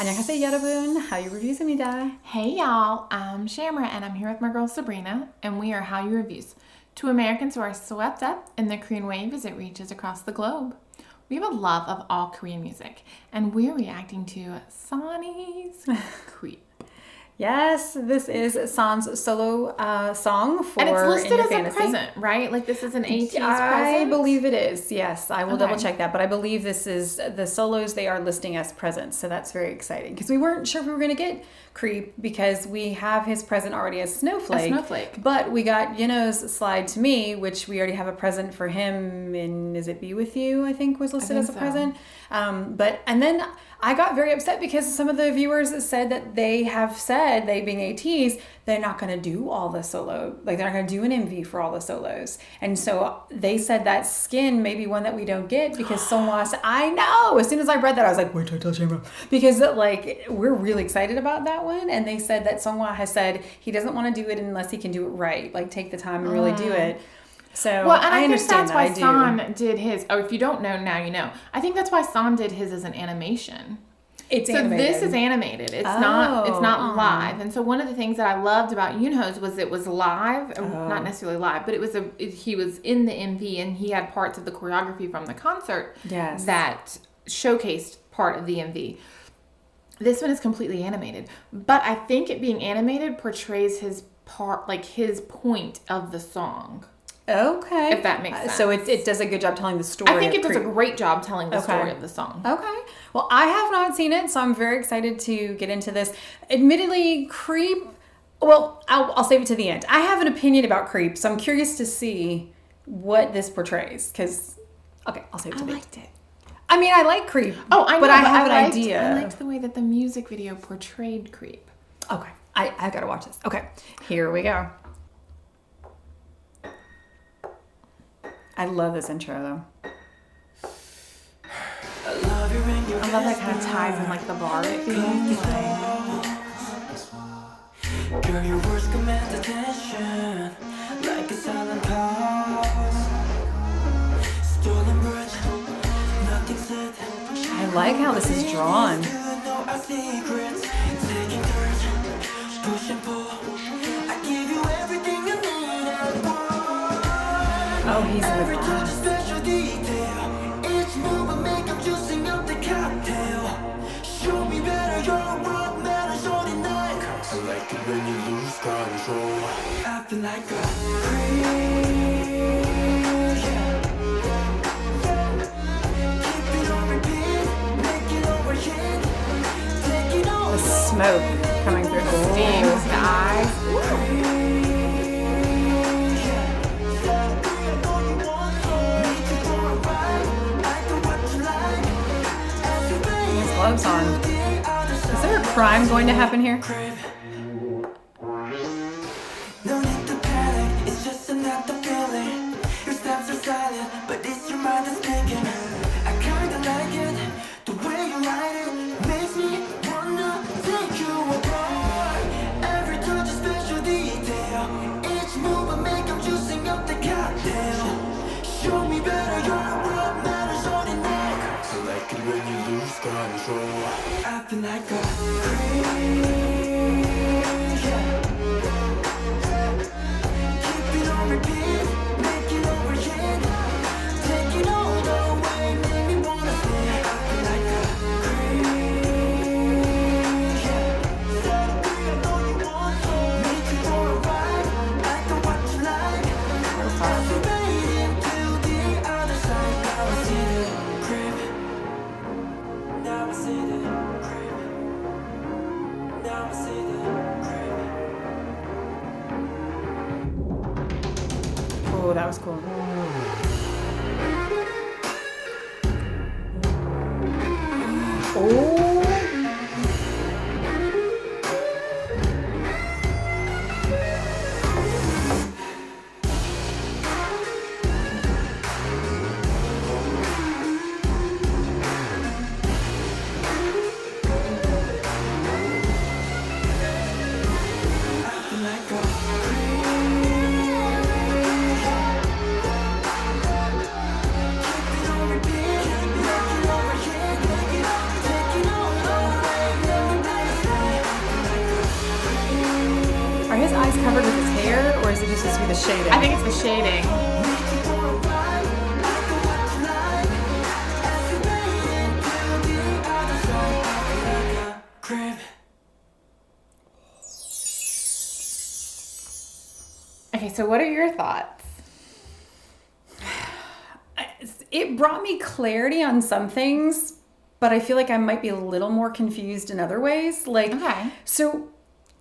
안녕하세요 여러분, Hallyu Reviews입니다. Hey y'all, I'm Shamra and I'm here with my girl Sabrina and we are Hallyu Reviews, two Americans who are swept up in the Korean wave as it reaches across the globe. We have a love of all Korean music and we're reacting to Sonny's Creep. Yes, this is San's solo song for And it's listed as Fantasy. a present, right? Like this is an ATEEZ present? I believe it is, yes. I will Okay. double check that, but I believe this is the solos they are listing as presents, so that's very exciting. Because we weren't sure if we were going to get Creep because we have his present already as Snowflake. But we got Yunho's Slide to Me, which we already have a present for him in Is It Be With You, I think was listed as a present. And then I got very upset because some of the viewers said that they have said, they being ATEEZ, they're not going to do all the solo, like they're not going to do an MV for all the solos. And so they said that Skin may be one that we don't get because Seonghwa said, I know, as soon as I read that I was like, wait till I tell Shamra. Because like, we're really excited about that one. And they said that Seonghwa has said he doesn't want to do it unless he can do it right, like take the time and really do it. So well, and I understand think that's why that. San did his. Oh, if you don't know, now you know. I think that's why San did his as an animation. It's so animated. This is animated. It's not live. And so one of the things that I loved about Yunho's was it was live, not necessarily live, but it was he was in the MV and he had parts of the choreography from the concert that showcased part of the MV. This one is completely animated, but I think it being animated portrays his part, like his point of the song. Okay. If that makes sense. So it does a good job telling the story. I think it does a great job telling the story of the song. Okay. Well, I have not seen it, so I'm very excited to get into this. Admittedly, Creep, well, I'll save it to the end. I have an opinion about Creep, so I'm curious to see what this portrays. Because, okay, I'll save it to the end. I liked it. I mean, I like Creep. Oh, I know, but I have an idea. I liked the way that the music video portrayed Creep. Okay. I've got to watch this. Okay. Here we go. I love this intro, though. I love that kind of ties in, like, the bar it feels like. Girl, your words command attention like a silent pause. Stolen bridge, nothing said. I like how this is drawn. Know our secrets, taking courage, push and pull. I give you everything you need and more. Oh, he's in the Every touch a special detail. Each move I make, I'm juicing up the cocktail. Show me better, your world matters all the night. I like it when you lose control. I feel like a creep. Keep it on repeat, make it overheat. Taking all the smoke coming through the Steam, the eyes. Gloves on. Is there a crime going to happen here? No need to panic, it's just another feeling. Your steps are silent, but it's your mind that's thinking. I kinda like it, the way you write it makes me wanna take you apart. Every touch a special detail. Each move I make, I'm juicing up the cocktail. Show me better, your world matters all the night. I like it when you lose control. I feel like a creep. Keep it on repeat, make it overheat. Taking all the way, make me wanna stay. I feel like a creep. I know you want to meet you for a ride. I know what you like. As we made it to the other side, now I see the crib. Now I see the crib. Now I see the crib. Oh, that was cool. Oh. so what are your thoughts? It brought me clarity on some things, but I feel like I might be a little more confused in other ways. Like, so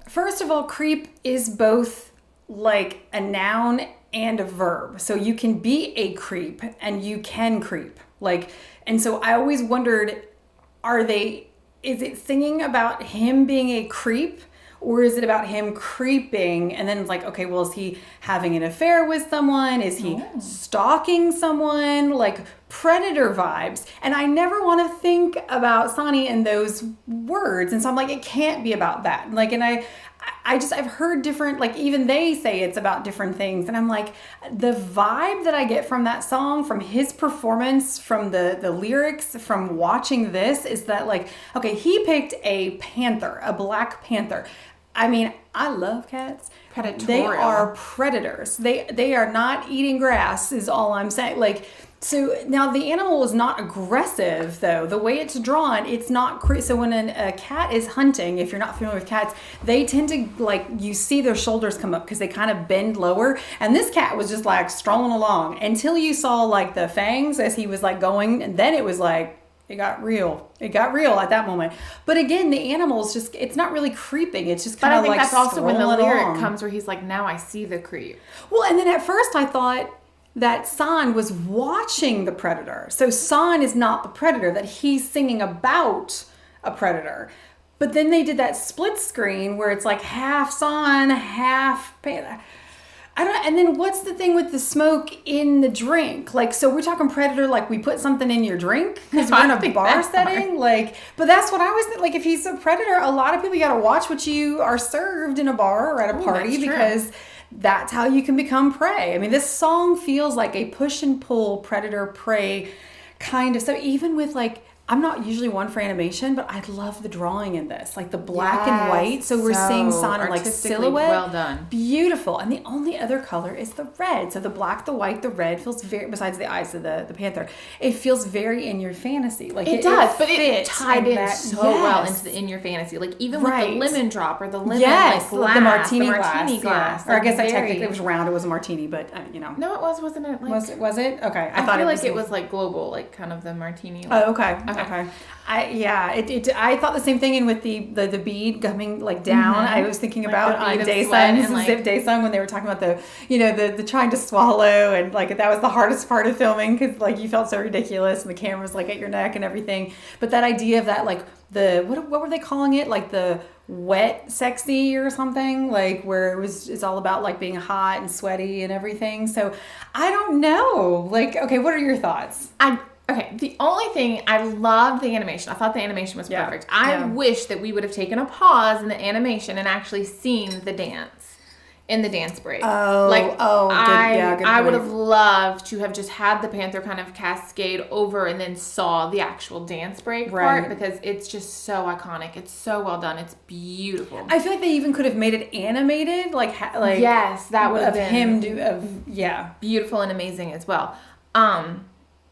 first of all, creep is both like a noun and a verb. So you can be a creep and you can creep. Like, and so I always wondered, is it singing about him being a creep? Or is it about him creeping? And then it's like, okay, well, is he having an affair with someone? Is he stalking someone? Like predator vibes. And I never want to think about Sonny in those words. And so I'm like, it can't be about that. Like, and I've heard different, like even they say it's about different things. And I'm like, the vibe that I get from that song, from his performance, from the lyrics, from watching this is that like, okay, he picked a panther, a black panther. I mean, I love cats. Predatorial. They are predators. They are not eating grass is all I'm saying. Like, so now the animal is not aggressive though. The way it's drawn, it's not so when a cat is hunting, if you're not familiar with cats, they tend to like, you see their shoulders come up because they kind of bend lower. And this cat was just like strolling along until you saw like the fangs as he was like going. And then it was like, it got real. It got real at that moment. But again, the animal's just, it's not really creeping. It's just kind of like, but I think that's also when the lyric along. comes where he's like, now I see the creep. Well, and then at first I thought that San was watching the predator. So San is not the predator, that he's singing about a predator. But then they did that split screen where it's like half San, half panther. I don't know. And then what's the thing with the smoke in the drink? Like, so we're talking predator, like we put something in your drink because we're in a bar setting. Like, but that's what I was thinking. Like, if he's a predator, a lot of people, you got to watch what you are served in a bar or at a party because that's how you can become prey. I mean, this song feels like a push and pull predator prey kind of. So even with like, I'm not usually one for animation, but I love the drawing in this, like the black and white. So we're seeing San in like silhouette. Well done. Beautiful. And the only other color is the red. So the black, the white, the red feels very, besides the eyes of the panther, it feels very in your fantasy. Like it does, but it tied in so well into the in your fantasy. Like even with the lemon drop or the lemon like glass, the martini glass. glass. Or I guess technically it was round. It was a martini, but you know. No, it wasn't it? Like, was it? Okay. I thought it was like it was like global, like kind of the martini. Like, oh, okay. Okay. I thought the same thing, and with the bead coming like down, I was thinking about Daesung's Zip Daesung when they were talking about the trying to swallow, and like that was the hardest part of filming because like you felt so ridiculous and the camera was like at your neck and everything. But that idea of that like the what were they calling it, like the wet sexy or something, like where it's all about like being hot and sweaty and everything. So I don't know, like, okay, what are your thoughts? Okay, the only thing, I loved the animation. I thought the animation was perfect. I wish that we would have taken a pause in the animation and actually seen the dance in the dance break. I would have loved to have just had the panther kind of cascade over and then saw the actual dance break part because it's just so iconic. It's so well done. It's beautiful. I feel like they even could have made it animated, like yes, that would have been him beautiful and amazing as well.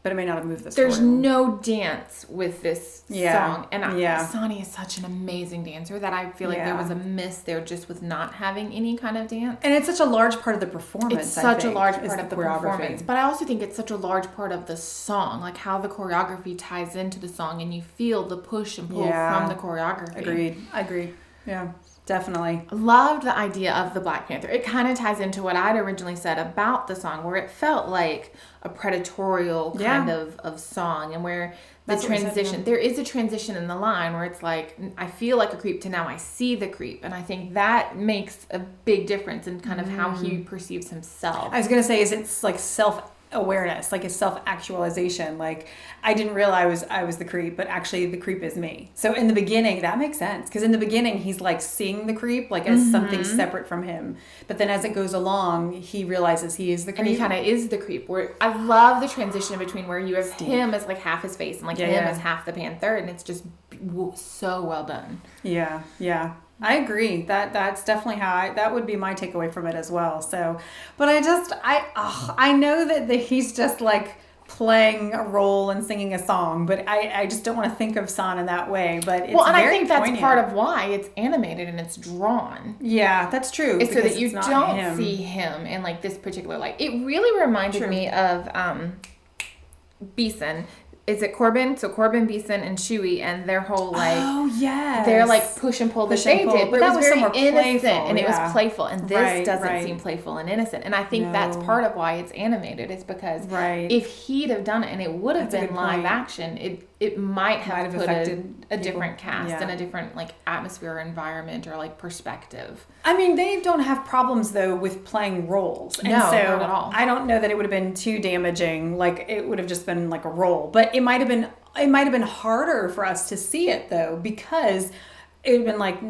But it may not have moved the story. There's no dance with this song. And Sonny is such an amazing dancer that I feel like there was a miss there just with not having any kind of dance. And it's such a large part of the performance, It's such a large part of the performance. But I also think it's such a large part of the song, like how the choreography ties into the song and you feel the push and pull from the choreography. Agreed. Yeah. Definitely. Loved the idea of the Black Panther. It kind of ties into what I'd originally said about the song, where it felt like a predatorial kind of song, and where the transition, there is a transition in the line where it's like, I feel like a creep to now I see the creep. And I think that makes a big difference in kind of how he perceives himself. I was going to say, is it's like self-awareness, like a self-actualization. Like, I didn't realize I was the creep, but actually the creep is me. So in the beginning, that makes sense. Because in the beginning, he's like seeing the creep like as something separate from him. But then as it goes along, he realizes he is the creep. And he kind of is the creep. Where I love the transition between where you have him as like half his face and like him as half the panther. And it's just so well done. Yeah. I agree. That's definitely how that would be my takeaway from it as well. So, but I know that he's just like playing a role and singing a song, but I just don't want to think of San in that way. But it's and very I think that's poignant. part of why it's animated and it's drawn. Yeah, that's true. It's so that you don't see him in like this particular light. It really reminded me of Beeson. Is it Corbin? So Corbin, Beeson, and Shui, and their whole they're like push and pull that they did, but that was very innocent and it was playful. And this doesn't seem playful and innocent. And I think that's part of why it's animated. Is because if he'd have done it and it would have been live action, it might have put a different cast and a different like atmosphere or environment or like perspective. I mean, they don't have problems though with playing roles. And no, so not at all. I don't know that it would have been too damaging. Like it would have just been like a role, but it might have been harder for us to see it though, because it would have been like,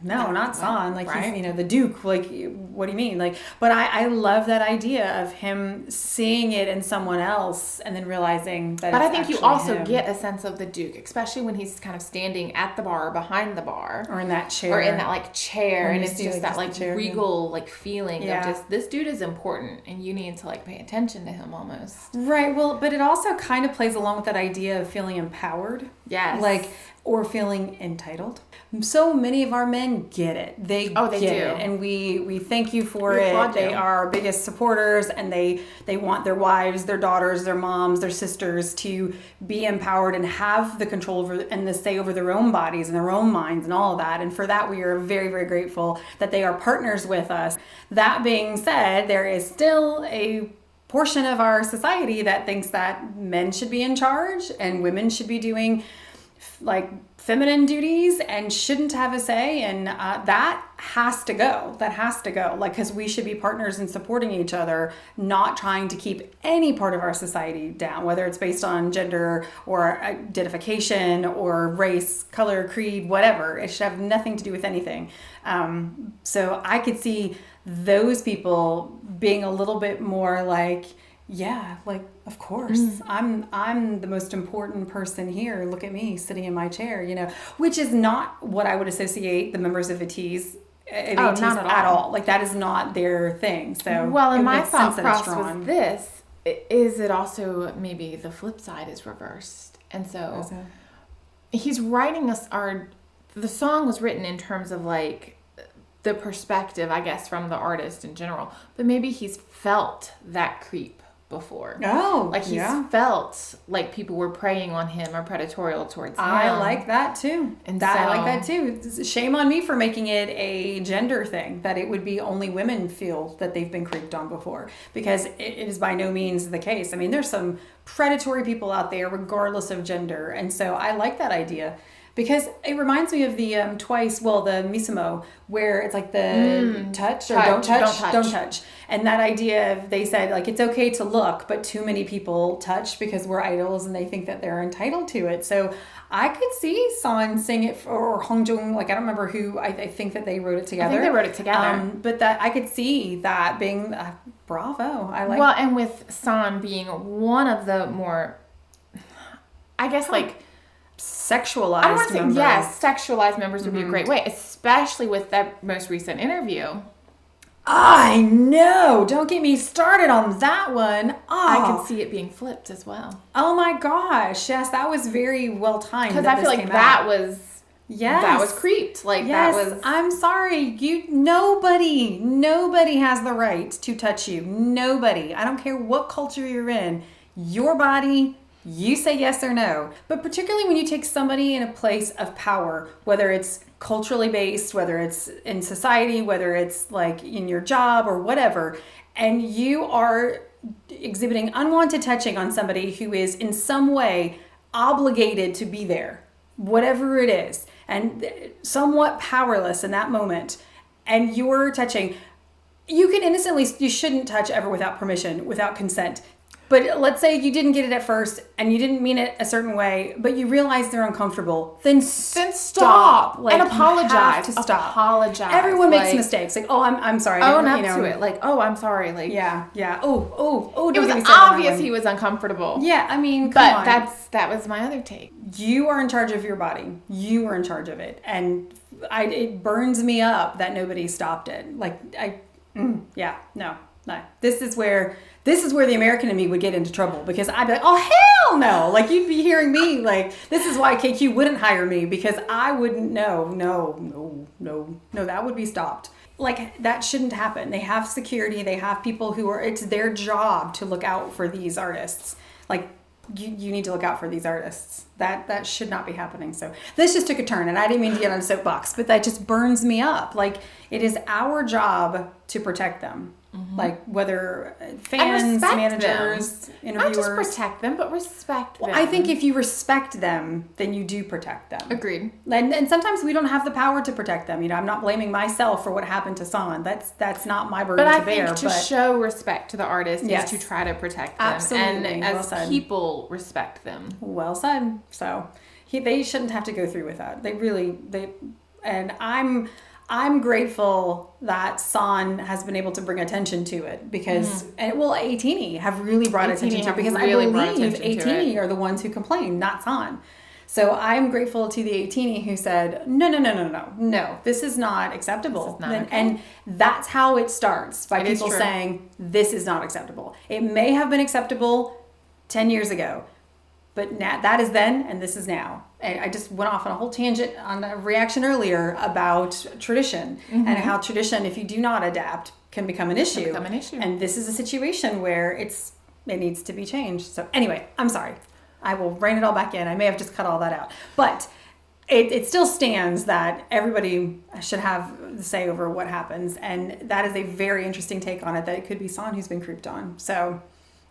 no, not San. Like he's, the Duke. Like, what do you mean? Like, but I love that idea of him seeing it in someone else and then realizing that. But I think you also get a sense of the Duke, especially when he's kind of standing at the bar or behind the bar, or in that chair, or in that like chair, and it's just that like regal like feeling of just this dude is important and you need to like pay attention to him almost. Right. Well, but it also kind of plays along with that idea of feeling empowered. Yes. Like, or feeling entitled. So many of our men get it. They get it, and we thank you for it. They are our biggest supporters, and they want their wives, their daughters, their moms, their sisters to be empowered and have the control over and the say over their own bodies and their own minds and all of that. And for that, we are very, very grateful that they are partners with us. That being said, there is still a portion of our society that thinks that men should be in charge and women should be doing like feminine duties and shouldn't have a say, and that has to go. Like, because we should be partners in supporting each other, not trying to keep any part of our society down, whether it's based on gender or identification or race, color, creed, whatever. It should have nothing to do with anything. So I could see those people being a little bit more like, yeah, like, of course, I'm the most important person here. Look at me sitting in my chair, which is not what I would associate the members of ATEEZ not at all. Like, that is not their thing. So, well, and my thought process was this: is it also maybe the flip side is reversed, and so he's writing us the song was written in terms of like the perspective, I guess, from the artist in general, but maybe he's felt that creep before. Like he's felt like people were preying on him or predatorial towards him. I like that too. I like that too. Shame on me for making it a gender thing, that it would be only women feel that they've been creeped on before, because it is by no means the case. I mean, there's some predatory people out there regardless of gender. And so I like that idea. Because it reminds me of the the Misamo, where it's like the touch or don't touch. And that idea of, they said, like, it's okay to look, but too many people touch because we're idols and they think that they're entitled to it. So I could see San sing it, or Hongjoong, like, I don't remember who, I think that they wrote it together. I think they wrote it together. But that I could see that being, bravo. I like. Well, and with San being one of the more, I guess, like, sexualized I don't want to say, members. yes, sexualized members would be a great way, especially with that most recent interview. I know. Don't get me started on that one. I could see it being flipped as well. Oh my gosh. Yes, that was very well timed. Because I feel like that was creeped. Like, that was. I'm sorry. Nobody has the right to touch you. Nobody. I don't care what culture you're in. Your body. You say yes or no. But particularly when you take somebody in a place of power, whether it's culturally based, whether it's in society, whether it's like in your job or whatever, and you are exhibiting unwanted touching on somebody who is in some way obligated to be there, whatever it is, and somewhat powerless in that moment, and you're touching, you shouldn't touch ever without permission, without consent. But let's say you didn't get it at first and you didn't mean it a certain way, but you realize they're uncomfortable. Then stop. Like, and apologize. You have to stop. Apologize. Everyone makes mistakes. Like, I'm sorry. Own up to it. Like, I'm sorry. Like, yeah. Oh. It was obvious he was uncomfortable. Yeah, I mean, come on. That was my other take. You are in charge of your body. You are in charge of it, and it burns me up that nobody stopped it. Like, no. No. This is where the American in me would get into trouble, because I'd be like, oh, hell no. Like, you'd be hearing me, like, this is why KQ wouldn't hire me, because I wouldn't, no, that would be stopped. Like, that shouldn't happen. They have security. They have people who are, it's their job to look out for these artists. Like, you need to look out for these artists. That should not be happening. So this just took a turn, and I didn't mean to get on a soapbox, but that just burns me up. Like, it is our job to protect them. Mm-hmm. Like, whether fans, managers, interviewers. Not just protect them, but respect them. Well, I think if you respect them, then you do protect them. Agreed. And sometimes we don't have the power to protect them. You know, I'm not blaming myself for what happened to Son. That's not my burden to bear. But I think to show respect to the artist is to try to protect them. Absolutely. And as people respect them. Well said. So they shouldn't have to go through with that. And I'm grateful that Son has been able to bring attention to it, because, ATEEZ have really brought attention to it, because really I believe ATEEZ are the ones who complained, not Son. So I'm grateful to the ATEEZ who said, no, this is not acceptable. This is not okay. And that's how it starts, by people saying, this is not acceptable. It may have been acceptable 10 years ago, but now, that is then, and this is now. And I just went off on a whole tangent on a reaction earlier about tradition, and how tradition, if you do not adapt, can become an issue. And this is a situation where it needs to be changed. So anyway, I'm sorry. I will rein it all back in. I may have just cut all that out. But it still stands that everybody should have the say over what happens. And that is a very interesting take on it, that it could be Son who's been creeped on. So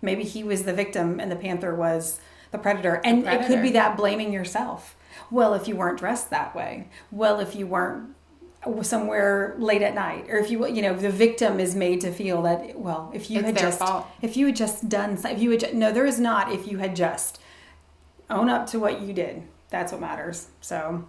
maybe he was the victim and the Panther was the predator. And it could be that blaming yourself. Well, if you weren't dressed that way. Well, if you weren't somewhere late at night, or if the victim is made to feel that, well, if you had just done, no, there is not. If you had just own up to what you did, that's what matters. So,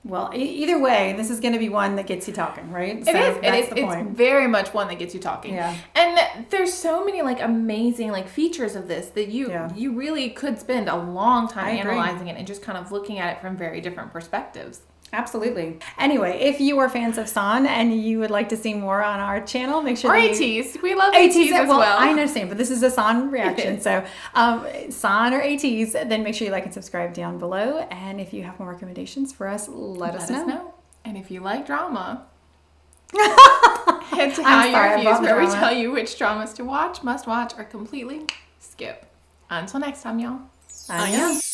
well, either way, this is going to be one that gets you talking, right? It is. It's very much one that gets you talking. Yeah. And there's so many amazing features of this that you really could spend a long time analyzing it and just kind of looking at it from very different perspectives. Absolutely. Anyway, if you are fans of Son and you would like to see more on our channel, make sure ATEEZ. We love ATEEZ as well. I understand, but this is a Son reaction. So Son or ATEEZ, then make sure you like and subscribe down below. And if you have more recommendations for us, let us know. And if you like drama, head to Hallyu Reviews, where we tell you which dramas to watch, must watch, or completely skip. Until next time, y'all. Annyeong.